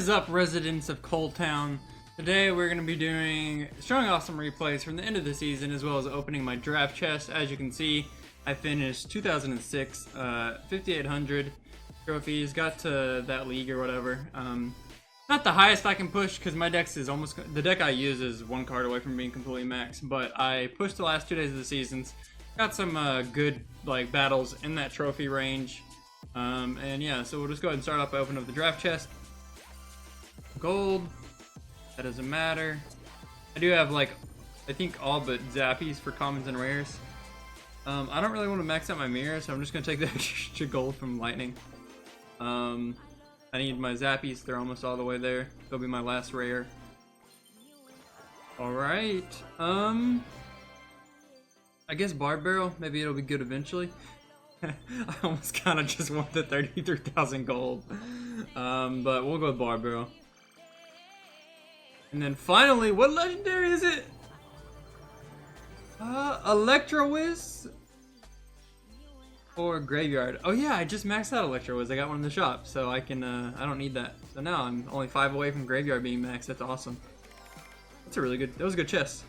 is up, residents of Cold Town? Today we're going to be showing off some replays from the end of the season, as well as opening my draft chest. As you can see, I finished 2006, 5,800 trophies, got to that league or whatever. Not the highest I can push, because my deck is the deck I use is one card away from being completely maxed, but I pushed the last 2 days of the seasons, got some good battles in that trophy range. And yeah, so we'll just go ahead and start off by opening up the draft chest. Gold, that doesn't matter. I do have I think all but zappies for commons and rares. I don't really want to max out my mirror, so I'm just gonna take the extra gold from lightning. I need my zappies, they're almost all the way there. They'll be my last rare. Alright, I guess Barb Barrel, maybe it'll be good eventually. I almost kind of just want the 33,000 gold. But we'll go with Barb Barrel. And then finally, what legendary is it? Electro Whiz? Or Graveyard. Oh yeah, I just maxed out Electro Whiz. I got one in the shop, so I can, I don't need that. So now I'm only 5 away from Graveyard being maxed. That's awesome. That's a really good, that was a good chest.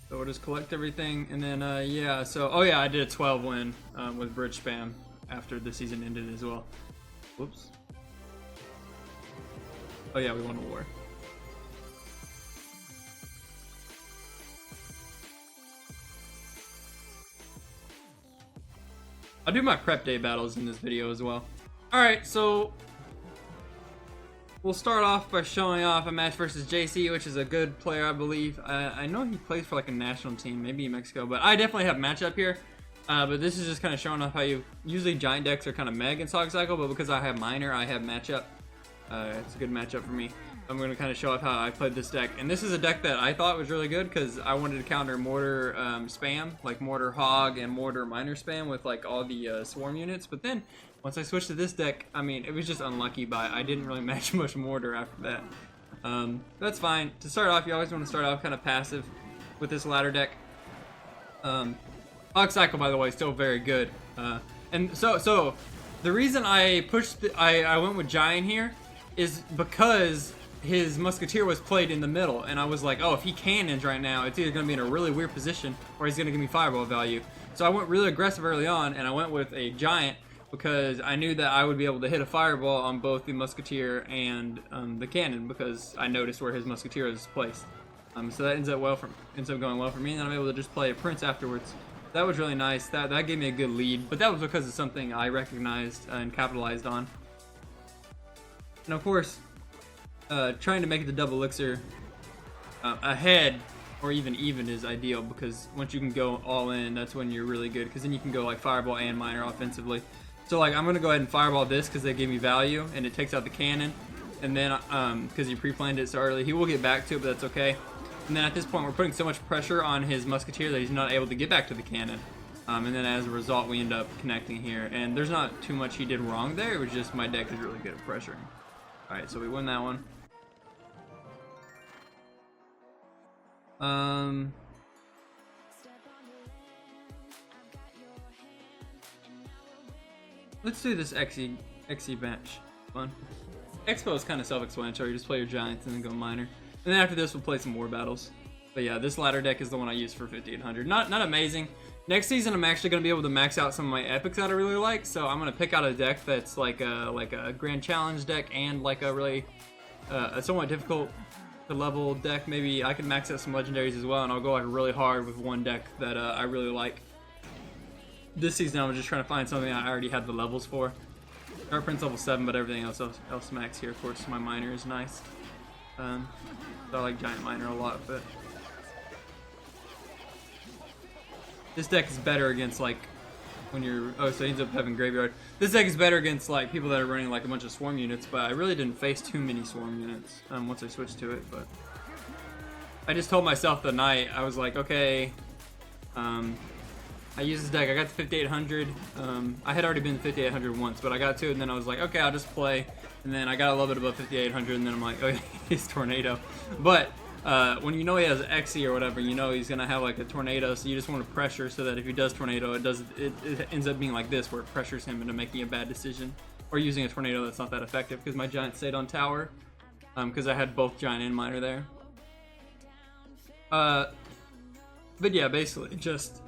So we'll just collect everything, and then, yeah, so, oh yeah, I did a 12 win with Bridge Spam after the season ended as well. Whoops. Oh yeah, we won a war. I'll do my prep day battles in this video as well. Alright, so we'll start off by showing off a match versus JC, which is a good player, I believe. I know he plays for a national team, maybe in Mexico, but I definitely have matchup here. But this is just kind of showing off how usually giant decks are kind of mega in Sog Cycle, but because I have minor, I have matchup. It's a good matchup for me. I'm going to kind of show off how I played this deck. And this is a deck that I thought was really good because I wanted to counter Mortar spam, like Mortar Hog and Mortar Minor spam with all the Swarm units. But then, once I switched to this deck, I mean, it was just unlucky, but I didn't really match much Mortar after that. That's fine. To start off, you always want to start off kind of passive with this ladder deck. Hog Cycle, by the way, is still very good. And so the reason I pushed, I went with Giant here is because his Musketeer was played in the middle, and I was like, oh, if he cannons right now, it's either going to be in a really weird position or he's going to give me Fireball value. So I went really aggressive early on, and I went with a Giant because I knew that I would be able to hit a Fireball on both the Musketeer and the cannon because I noticed where his Musketeer was placed. So that ends up going well for me, and then I'm able to just play a Prince afterwards. That was really nice. That gave me a good lead, but that was because of something I recognized and capitalized on. And of course, trying to make the double elixir ahead or even is ideal because once you can go all in, that's when you're really good because then you can go Fireball and Minor offensively. So I'm gonna go ahead and Fireball this because they gave me value and it takes out the cannon, and then because he pre-planned it so early, he will get back to it, but that's okay. And then at this point, we're putting so much pressure on his Musketeer that he's not able to get back to the cannon. And then as a result, we end up connecting here. And there's not too much he did wrong there. It was just my deck is really good at pressuring. Alright, so we win that one. Let's do this XE bench. Fun. Expo is kind of self-explanatory. You just play your Giants and then go Minor. And then after this, we'll play some war battles. But yeah, this ladder deck is the one I use for 5,800. Not amazing. Next season, I'm actually going to be able to max out some of my epics that I really like. So I'm going to pick out a deck that's like a Grand Challenge deck and a really a somewhat difficult to level deck. Maybe I can max out some legendaries as well, and I'll go really hard with one deck that I really like. This season, I was just trying to find something I already had the levels for. Dark Prince level 7, but everything else max here. Of course, my Minor is nice. So I like Giant Minor a lot, but this deck is better against when you're, oh, so he ends up having Graveyard. This deck is better against people that are running a bunch of Swarm units, but I really didn't face too many Swarm units once I switched to it. But I just told myself the night, I was like, okay, I used this deck, I got to 5,800. I had already been to 5,800 once, but I got to it, and then I was like, okay, I'll just play. And then I got a little bit above 5,800, and then I'm like, oh, he's Tornado. But when you know he has Xe or whatever, you know he's gonna have like a tornado, so you just want to pressure so that if he does tornado, it ends up being like this, where it pressures him into making a bad decision, or using a tornado that's not that effective. Because my giant stayed on tower, because I had both giant and miner there. But yeah, basically just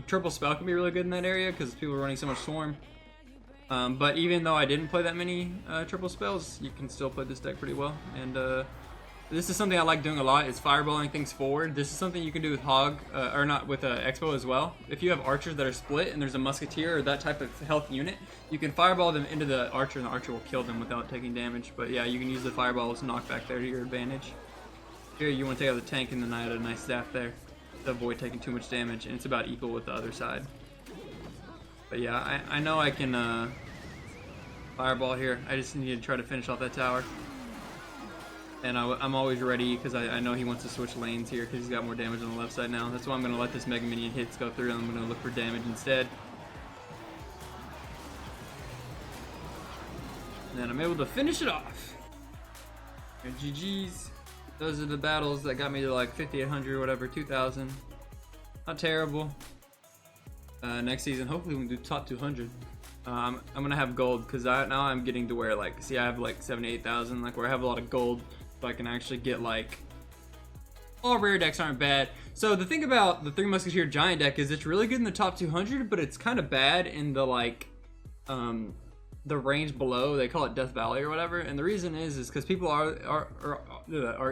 triple spell can be really good in that area because people are running so much swarm. But even though I didn't play that many triple spells, you can still play this deck pretty well. And this is something I like doing a lot, is fireballing things forward. This is something you can do with Hog, or not, with Expo as well. If you have archers that are split and there's a musketeer or that type of health unit, you can fireball them into the archer and the archer will kill them without taking damage. But yeah, you can use the fireball as knockback there to your advantage. Here you want to take out the tank, and then I had a nice staff there to avoid taking too much damage, and it's about equal with the other side. But yeah, I know I can fireball here. I just need to try to finish off that tower. And I'm always ready because I know he wants to switch lanes here because he's got more damage on the left side now. That's why I'm going to let this Mega Minion hits go through, and I'm going to look for damage instead. And then I'm able to finish it off. And GG's. Those are the battles that got me to like 5,800 or whatever, 2,000. Not terrible. Next season, hopefully we can do top 200. I'm gonna have gold because now I'm getting to where, like, see, I have like 78,000, like where I have a lot of gold, so I can actually get like, all rare decks aren't bad. So the thing about the Three Musketeer Giant deck is it's really good in the top 200, but it's kind of bad in the like, the range below. They call it Death Valley or whatever, and the reason is because people are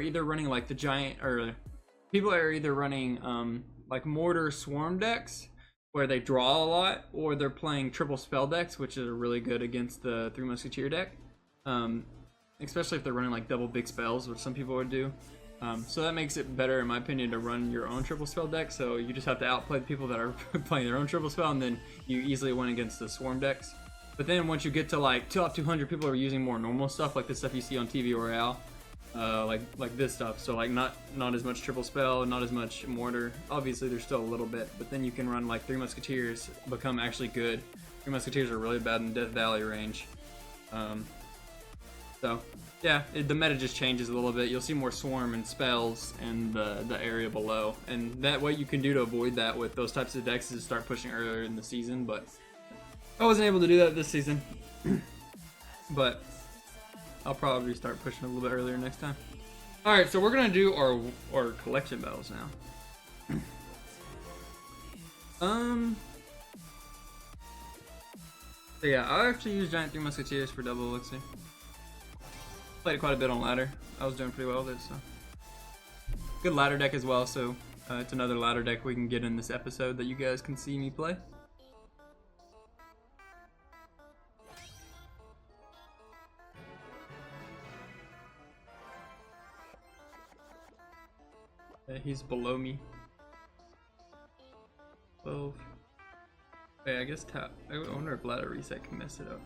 either running like the giant, or people are either running like mortar swarm decks where they draw a lot, or they're playing triple spell decks, which are really good against the Three Musketeer deck, especially if they're running like double big spells, which some people would do. So that makes it better, in my opinion, to run your own triple spell deck. So you just have to outplay the people that are playing their own triple spell, and then you easily win against the swarm decks. But then once you get to like top 200, people are using more normal stuff, like the stuff you see on TV Royale, like this stuff. So like not as much triple spell, not as much mortar. Obviously there's still a little bit, but then you can run like Three Musketeers, become actually good. Three Musketeers are really bad in Death Valley range. So yeah, the meta just changes a little bit. You'll see more swarm and spells in the area below, and that what you can do to avoid that with those types of decks is start pushing earlier in the season. But I wasn't able to do that this season. But I'll probably start pushing a little bit earlier next time. Alright, so we're gonna do our collection battles now. So yeah, I actually used Giant Three Musketeers for double elixir. Played it quite a bit on ladder. I was doing pretty well with it, so. Good ladder deck as well, so it's another ladder deck we can get in this episode that you guys can see me play. He's below me. 12. Hey, I guess tap. I wonder if ladder reset can mess it up.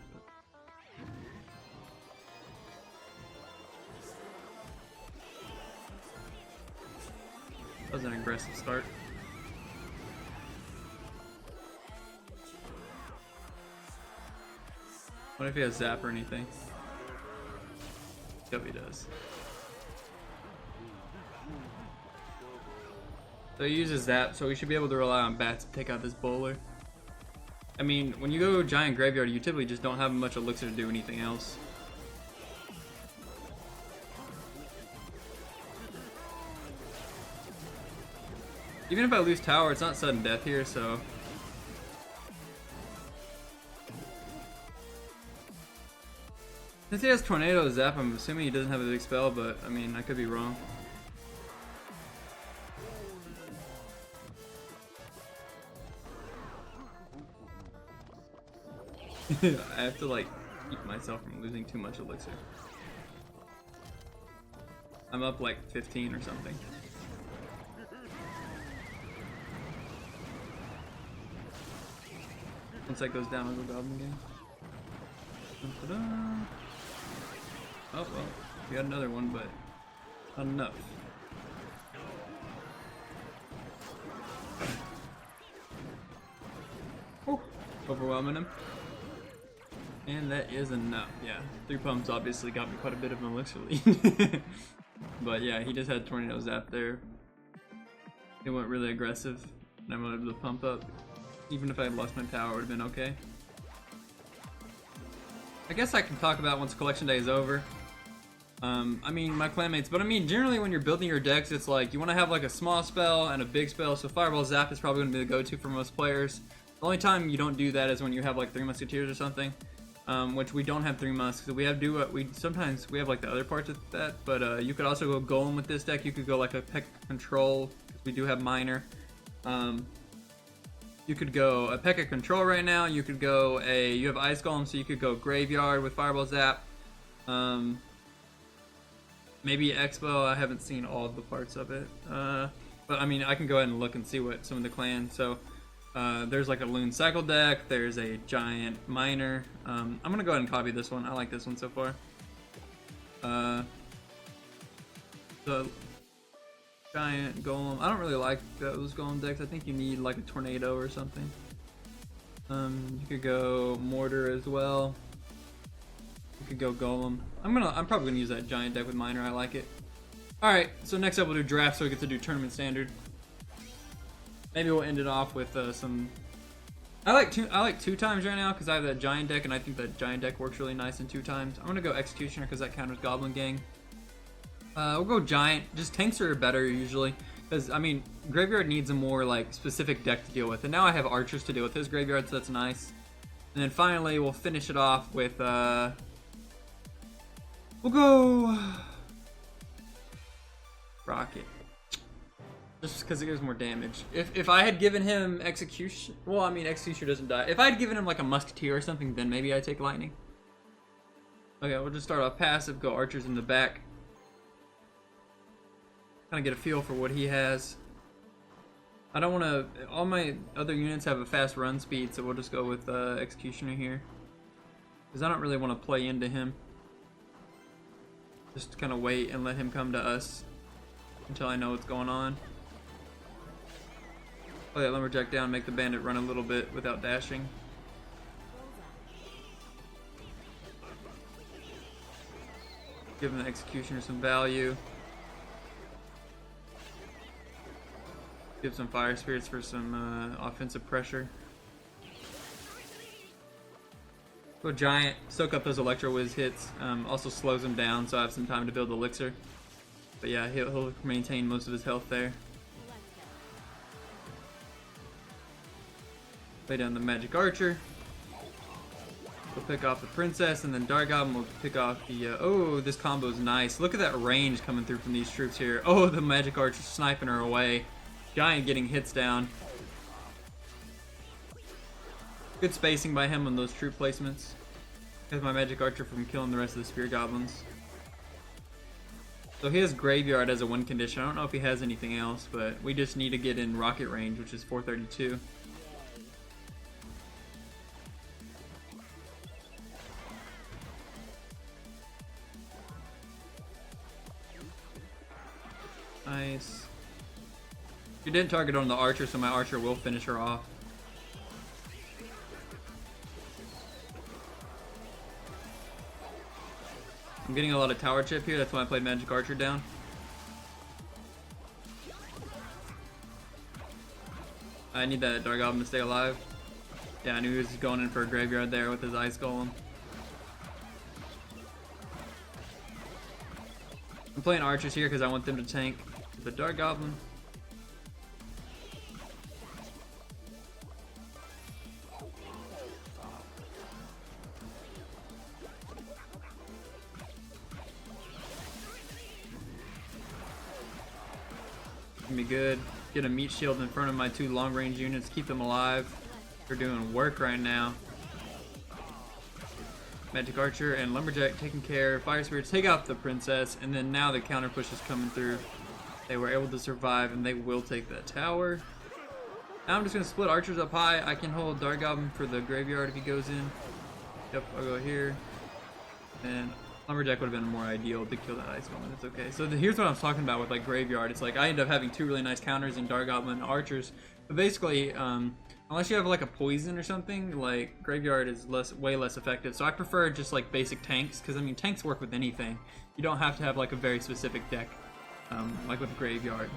That was an aggressive start. What if he has zap or anything? Yep, he does. So he uses zap, so we should be able to rely on bats to take out this bowler. I mean, when you go Giant Graveyard, you typically just don't have much elixir to do anything else. Even if I lose tower, it's not sudden death here, so. Since he has Tornado Zap, I'm assuming he doesn't have a big spell, but I mean, I could be wrong. I have to like keep myself from losing too much elixir. I'm up like 15 or something. Once that goes down, I'll go Goblin game. Oh well, we got another one, but not enough. Oh, overwhelming him. And that is enough. Yeah, 3 pumps obviously got me quite a bit of an elixir lead. But yeah, he just had Tornado Zap there. It went really aggressive, and I'm able to pump up. Even if I had lost my tower, it would have been okay. I guess I can talk about once collection day is over. I mean, my clanmates, but I mean, generally when you're building your decks, it's like you want to have like a small spell and a big spell, so Fireball Zap is probably going to be the go-to for most players. The only time you don't do that is when you have like 3 Musketeers or something, which we don't have 3 Musks. So we have sometimes we have like the other parts of that, but you could also go Golem with this deck. You could go like a Peck Control, because we do have Miner. You could go a P.E.K.K.A. Control right now. You could go you have Ice Golem, so you could go Graveyard with Fireball Zap. Maybe Expo. I haven't seen all of the parts of it. But I mean, I can go ahead and look and see what some of the clans. So there's like a Loon Cycle deck. There's a Giant Miner. I'm gonna go ahead and copy this one. I like this one so far. The Giant Golem. I don't really like those Golem decks. I think you need like a Tornado or something. You could go Mortar as well. You could go Golem. I'm probably gonna use that Giant deck with Miner. I like it. All right. So next up we'll do draft, so we get to do tournament standard. Maybe we'll end it off with some. I like 2 times right now because I have that Giant deck, and I think that Giant deck works really nice in 2 times. I'm gonna go Executioner because that counters Goblin Gang. We'll go Giant. Just tanks are better usually, because I mean Graveyard needs a more like specific deck to deal with, and now I have Archers to deal with his Graveyard, so that's nice. And then finally we'll finish it off with we'll go Rocket, just because it gives more damage. If I had given him Execution, well, I mean Executioner doesn't die. If I had given him like a Musketeer or something, then maybe I'd take Lightning. Okay, we'll just start off passive. Go Archers in the back. Kind of get a feel for what he has. I don't want to. All my other units have a fast run speed, so we'll just go with Executioner here, because I don't really want to play into him. Just kind of wait and let him come to us until I know what's going on. Play that Lumberjack down, make the Bandit run a little bit without dashing. Give him the Executioner some value. Give some Fire Spirits for some offensive pressure. Go Giant, soak up those Electro Whiz hits. Also slows him down, so I have some time to build Elixir. But yeah, he'll maintain most of his health there. Lay down the Magic Archer. We'll pick off the Princess, and then Dark Goblin will pick off the... oh, this combo is nice. Look at that range coming through from these troops here. Oh, the Magic Archer sniping her away. Giant getting hits down. Good spacing by him on those troop placements. Has my Magic Archer from killing the rest of the Spear Goblins. So he has Graveyard as a win condition. I don't know if he has anything else, but we just need to get in rocket range, which is 432. Nice. You didn't target on the Archer, so my Archer will finish her off. I'm getting a lot of tower chip here, that's why I played Magic Archer down. I need that Dark Goblin to stay alive. Yeah, I knew he was going in for a Graveyard there with his Ice Golem. I'm playing Archers here because I want them to tank the Dark Goblin. Gonna be good. Get a meat shield in front of my 2 long range units, keep them alive. They're doing work right now. Magic Archer and Lumberjack taking care. Fire Spirits take out the Princess, and then now the counter push is coming through. They were able to survive, and they will take that tower. Now I'm just gonna split Archers up high. I can hold Dark Goblin for the Graveyard if he goes in. Yep, I'll go here. And Lumberjack would have been more ideal to kill that Ice Golem. It's okay. So here's what I'm talking about with like Graveyard. It's like I end up having 2 really nice counters in Dark Goblin and Archers But basically, unless you have like a poison or something, like Graveyard is way less effective. So I prefer just like basic tanks, because I mean tanks work with anything. You don't have to have like a very specific deck, like with Graveyard.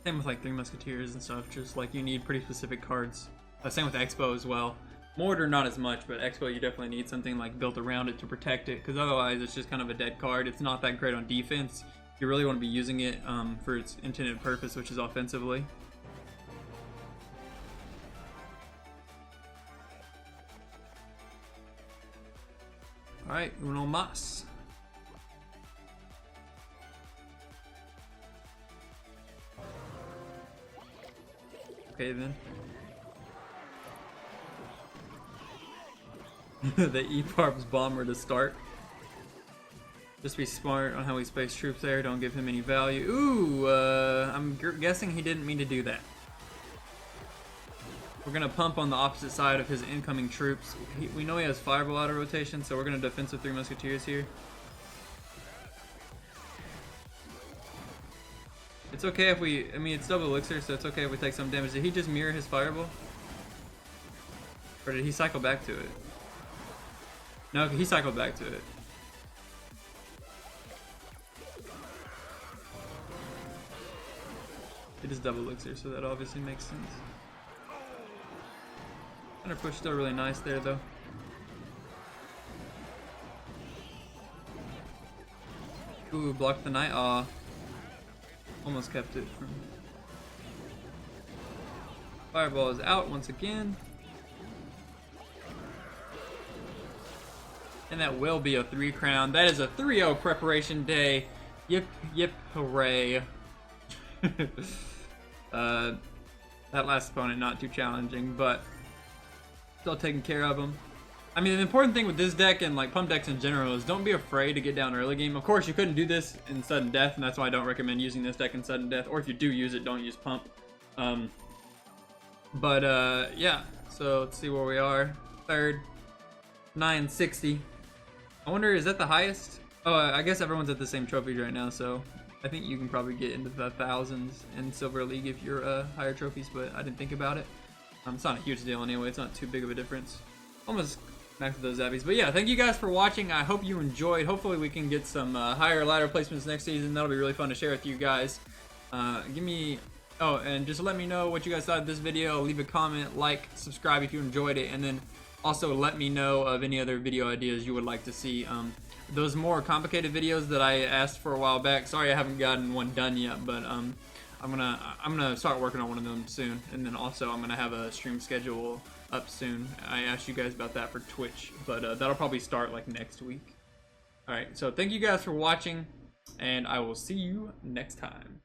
Same with like Three Musketeers and stuff. Just like you need pretty specific cards. Same with Expo as well. Mortar not as much, but Expo you definitely need something like built around it to protect it, because otherwise it's just kind of a dead card. It's not that great on defense. You really want to be using it for its intended purpose, which is offensively. Alright, uno más. Okay then. The E-Parp's bomber to start. Just be smart on how he space troops there. Don't give him any value. Ooh, I'm guessing he didn't mean to do that. We're gonna pump on the opposite side of his incoming troops. We know he has Fireball out of rotation, so we're gonna defensive Three Musketeers here. It's okay if we, I mean it's double elixir, so it's okay if we take some damage. Did he just mirror his Fireball? Or did he cycle back to it? No, he cycled back to it. It is double elixir, so that obviously makes sense. Thunder push still really nice there though. Ooh, blocked the Night. Aw. Almost kept it from. Fireball is out once again. And that will be a 3 crown. That is a 3-0 preparation day. Yip, yip, hooray. That last opponent, not too challenging, but still taking care of him. I mean, the important thing with this deck and like pump decks in general is don't be afraid to get down early game. Of course, you couldn't do this in sudden death, and that's why I don't recommend using this deck in sudden death. Or if you do use it, don't use pump. Yeah. So let's see where we are. Third, 960. I wonder, is that the highest? Oh, I guess everyone's at the same trophies right now, so I think you can probably get into the thousands in Silver League if you're higher trophies, but I didn't think about it. It's not a huge deal anyway. It's not too big of a difference. Almost back to those Abbeys. But yeah, thank you guys for watching. I hope you enjoyed. Hopefully we can get some higher ladder placements next season. That'll be really fun to share with you guys. Oh, and just let me know what you guys thought of this video. Leave a comment, like, subscribe if you enjoyed it, and then also let me know of any other video ideas you would like to see. Those more complicated videos that I asked for a while back. Sorry I haven't gotten one done yet, but I'm gonna start working on one of them soon, and then also I'm gonna have a stream schedule up soon. I asked you guys about that for Twitch, but that'll probably start like next week. All right, so thank you guys for watching, and I will see you next time.